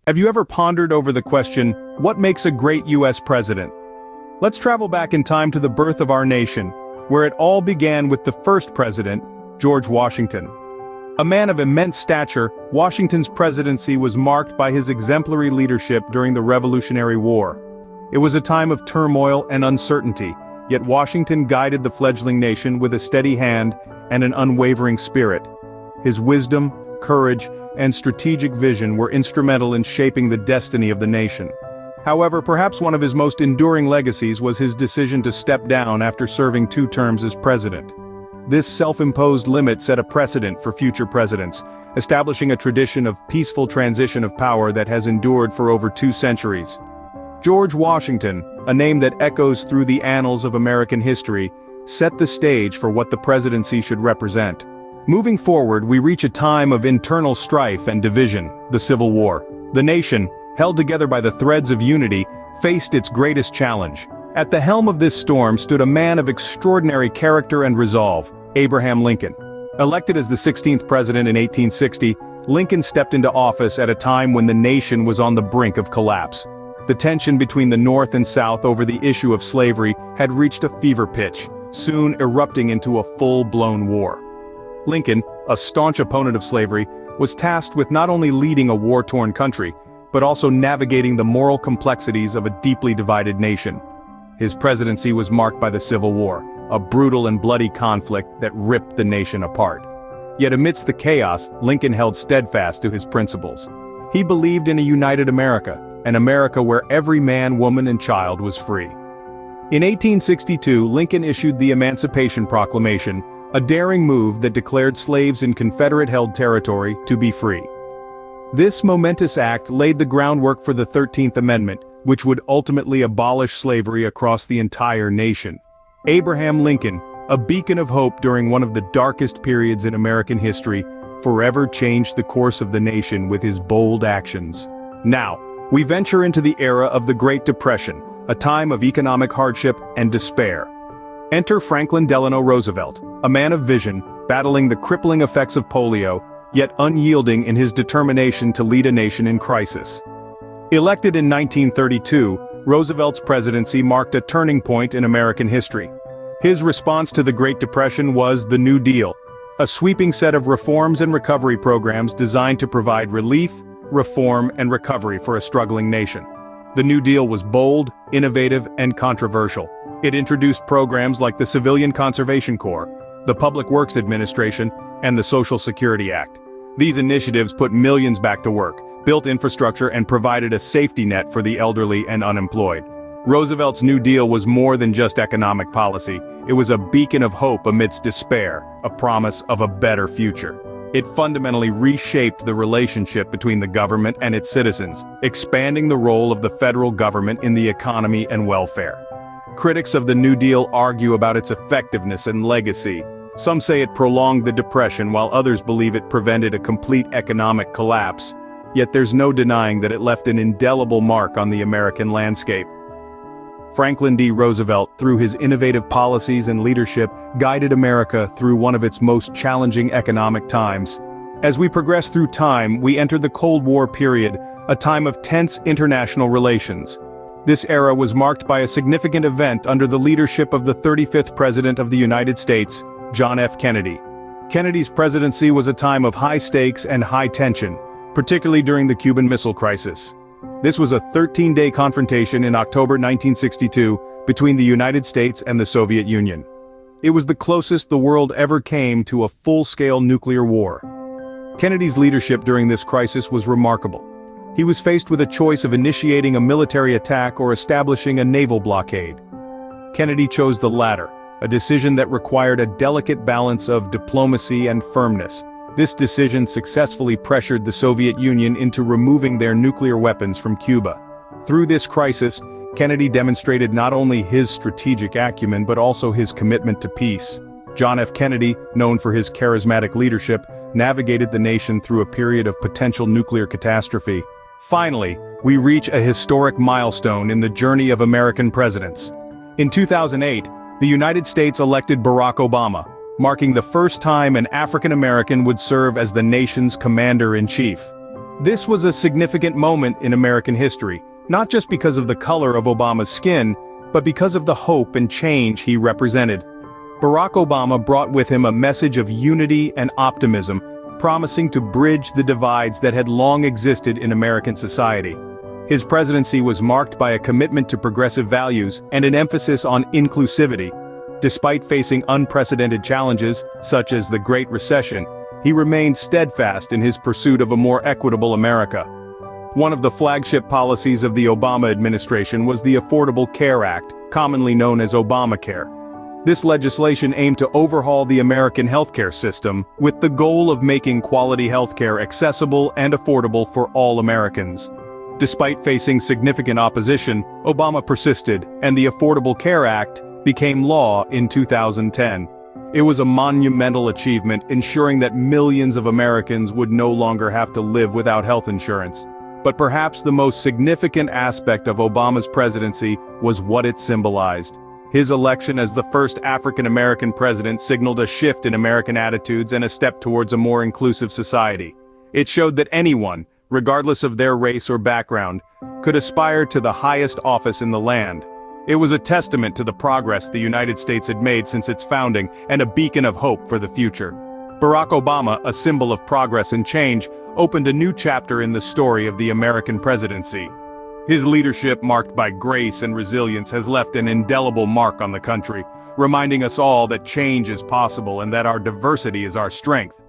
Have you ever pondered over the question, what makes a great US president? Let's travel back in time to the birth of our nation, where it all began with the first president, George Washington. A man of immense stature, Washington's presidency was marked by his exemplary leadership during the Revolutionary War. It was a time of turmoil and uncertainty, yet Washington guided the fledgling nation with a steady hand and an unwavering spirit. His wisdom, courage, and strategic vision were instrumental in shaping the destiny of the nation. However, perhaps one of his most enduring legacies was his decision to step down after serving 2 terms as president. This self-imposed limit set a precedent for future presidents, establishing a tradition of peaceful transition of power that has endured for over 2 centuries. George Washington, a name that echoes through the annals of American history, set the stage for what the presidency should represent. Moving forward, we reach a time of internal strife and division, the Civil War. The nation, held together by the threads of unity, faced its greatest challenge. At the helm of this storm stood a man of extraordinary character and resolve, Abraham Lincoln. Elected as the 16th president in 1860, Lincoln stepped into office at a time when the nation was on the brink of collapse. The tension between the North and South over the issue of slavery had reached a fever pitch, soon erupting into a full-blown war. Lincoln, a staunch opponent of slavery, was tasked with not only leading a war-torn country, but also navigating the moral complexities of a deeply divided nation. His presidency was marked by the Civil War, a brutal and bloody conflict that ripped the nation apart. Yet amidst the chaos, Lincoln held steadfast to his principles. He believed in a united America, an America where every man, woman, and child was free. In 1862, Lincoln issued the Emancipation Proclamation, a daring move that declared slaves in Confederate-held territory to be free. This momentous act laid the groundwork for the 13th Amendment, which would ultimately abolish slavery across the entire nation. Abraham Lincoln, a beacon of hope during one of the darkest periods in American history, forever changed the course of the nation with his bold actions. Now, we venture into the era of the Great Depression, a time of economic hardship and despair. Enter Franklin Delano Roosevelt, a man of vision, battling the crippling effects of polio, yet unyielding in his determination to lead a nation in crisis. Elected in 1932, Roosevelt's presidency marked a turning point in American history. His response to the Great Depression was the New Deal, a sweeping set of reforms and recovery programs designed to provide relief, reform, and recovery for a struggling nation. The New Deal was bold, innovative, and controversial. It introduced programs like the Civilian Conservation Corps, the Public Works Administration, and the Social Security Act. These initiatives put millions back to work, built infrastructure, and provided a safety net for the elderly and unemployed. Roosevelt's New Deal was more than just economic policy. It was a beacon of hope amidst despair, a promise of a better future. It fundamentally reshaped the relationship between the government and its citizens, expanding the role of the federal government in the economy and welfare. Critics of the New Deal argue about its effectiveness and legacy. Some say it prolonged the Depression, while others believe it prevented a complete economic collapse. Yet there's no denying that it left an indelible mark on the American landscape. Franklin D. Roosevelt, through his innovative policies and leadership, guided America through one of its most challenging economic times. As we progress through time, we enter the Cold War period, a time of tense international relations. This era was marked by a significant event under the leadership of the 35th President of the United States, John F. Kennedy. Kennedy's presidency was a time of high stakes and high tension, particularly during the Cuban Missile Crisis. This was a 13-day confrontation in October 1962 between the United States and the Soviet Union. It was the closest the world ever came to a full-scale nuclear war. Kennedy's leadership during this crisis was remarkable. He was faced with a choice of initiating a military attack or establishing a naval blockade. Kennedy chose the latter, a decision that required a delicate balance of diplomacy and firmness. This decision successfully pressured the Soviet Union into removing their nuclear weapons from Cuba. Through this crisis, Kennedy demonstrated not only his strategic acumen but also his commitment to peace. John F. Kennedy, known for his charismatic leadership, navigated the nation through a period of potential nuclear catastrophe. Finally, we reach a historic milestone in the journey of American presidents. In 2008, the United States elected Barack Obama, marking the first time an African American would serve as the nation's commander-in-chief. This was a significant moment in American history, not just because of the color of Obama's skin, but because of the hope and change he represented. Barack Obama brought with him a message of unity and optimism, promising to bridge the divides that had long existed in American society. His presidency was marked by a commitment to progressive values and an emphasis on inclusivity. Despite facing unprecedented challenges, such as the Great Recession, he remained steadfast in his pursuit of a more equitable America. One of the flagship policies of the Obama administration was the Affordable Care Act, commonly known as Obamacare. This legislation aimed to overhaul the American healthcare system, with the goal of making quality healthcare accessible and affordable for all Americans. Despite facing significant opposition, Obama persisted, and the Affordable Care Act became law in 2010. It was a monumental achievement, ensuring that millions of Americans would no longer have to live without health insurance. But perhaps the most significant aspect of Obama's presidency was what it symbolized. His election as the first African-American president signaled a shift in American attitudes and a step towards a more inclusive society. It showed that anyone, regardless of their race or background, could aspire to the highest office in the land. It was a testament to the progress the United States had made since its founding and a beacon of hope for the future. Barack Obama, a symbol of progress and change, opened a new chapter in the story of the American presidency. His leadership, marked by grace and resilience, has left an indelible mark on the country, reminding us all that change is possible and that our diversity is our strength.